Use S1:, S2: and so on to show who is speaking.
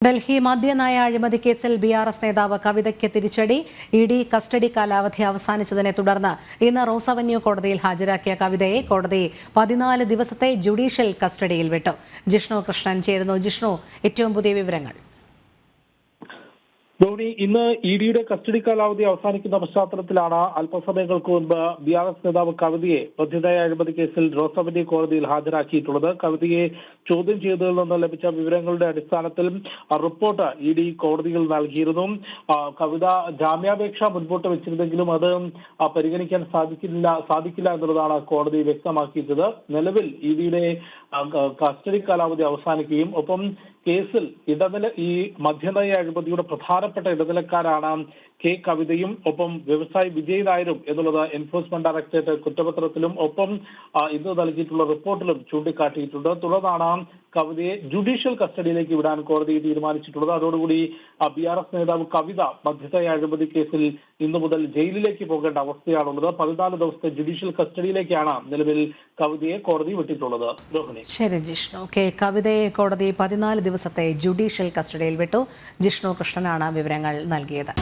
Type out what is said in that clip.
S1: ഡൽഹി മദ്യനയ അഴിമതി കേസിൽ ബിആർഎസ് നേതാവ് കവിതയ്ക്ക് തിരിച്ചടി. ഇഡി കസ്റ്റഡി കാലാവധി അവസാനിച്ചതിനെ തുടർന്ന് ഇന്ന് റോസ് അവന്യൂ കോടതിയിൽ ഹാജരാക്കിയ കവിതയെ കോടതി 14 ദിവസത്തെ ജുഡീഷ്യൽ കസ്റ്റഡിയിൽ വിട്ടു. ജിഷ്ണു കൃഷ്ണൻ ചേരുന്നു. ജിഷ്ണു, ഏറ്റവും പുതിയ വിവരങ്ങൾ.
S2: ധോണി, ഇന്ന് ഇഡിയുടെ കസ്റ്റഡി കാലാവധി അവസാനിക്കുന്ന പശ്ചാത്തലത്തിലാണ് അല്പസമയങ്ങൾക്ക് മുൻപ് ബിആർഎസ് നേതാവ് കവിതയെ മദ്യനയ അഴിമതി കേസിൽ റോസ് അവന്യൂ കോടതിയിൽ ഹാജരാക്കിയിട്ടുള്ളത്. കവിതയെ ചോദ്യം ചെയ്തതിൽ നിന്ന് ലഭിച്ച വിവരങ്ങളുടെ അടിസ്ഥാനത്തിൽ റിപ്പോർട്ട് ഇഡി കോടതിയിൽ നൽകിയിരുന്നു. കവിത ജാമ്യാപേക്ഷ മുൻപോട്ട് വെച്ചിരുന്നെങ്കിലും അത് പരിഗണിക്കാൻ സാധിക്കില്ല എന്നുള്ളതാണ് കോടതി വ്യക്തമാക്കിയത്. നിലവിൽ ഇഡിയുടെ കസ്റ്റഡി കാലാവധി അവസാനിക്കുകയും ഒപ്പം കേസിൽ ഈ മദ്യനയ അഴിമതിയുടെ പ്രധാനപ്പെട്ട ഇടനിലക്കാരാണ് കെ കവിതയും ഒപ്പം വ്യവസായി വിജയ് നായരും എന്നുള്ളത് എൻഫോഴ്സ്മെന്റ് ഡയറക്ടറേറ്റ് കുറ്റപത്രത്തിലും ഒപ്പം ഇന്ന് നൽകിയിട്ടുള്ള റിപ്പോർട്ടിലും ചൂണ്ടിക്കാട്ടിയിട്ടുണ്ട്. തുടർന്നാണ് കവിതയെ ജുഡീഷ്യൽ കസ്റ്റഡിയിലേക്ക് വിടാൻ കോടതി തീരുമാനിച്ചിട്ടുള്ളത്. അതോടുകൂടി ബിആർഎസ് നേതാവ് കവിത മദ്യനയ അഴിമതി കേസിൽ ഇന്നു മുതൽ ജയിലിലേക്ക് പോകേണ്ട അവസ്ഥയാണുള്ളത്. 14 ദിവസത്തെ ജുഡീഷ്യൽ കസ്റ്റഡിയിലേക്കാണ് നിലവിൽ കവിതയെ കോടതി വിട്ടിട്ടുള്ളത്.
S1: ശരി ജിഷ്ണു. കവിതയെ കോടതി 14 ദിവസത്തെ ജുഡീഷ്യൽ കസ്റ്റഡിയിൽ വിട്ടു. ജിഷ്ണു കൃഷ്ണനാണ് വിവരങ്ങൾ നൽകിയത്.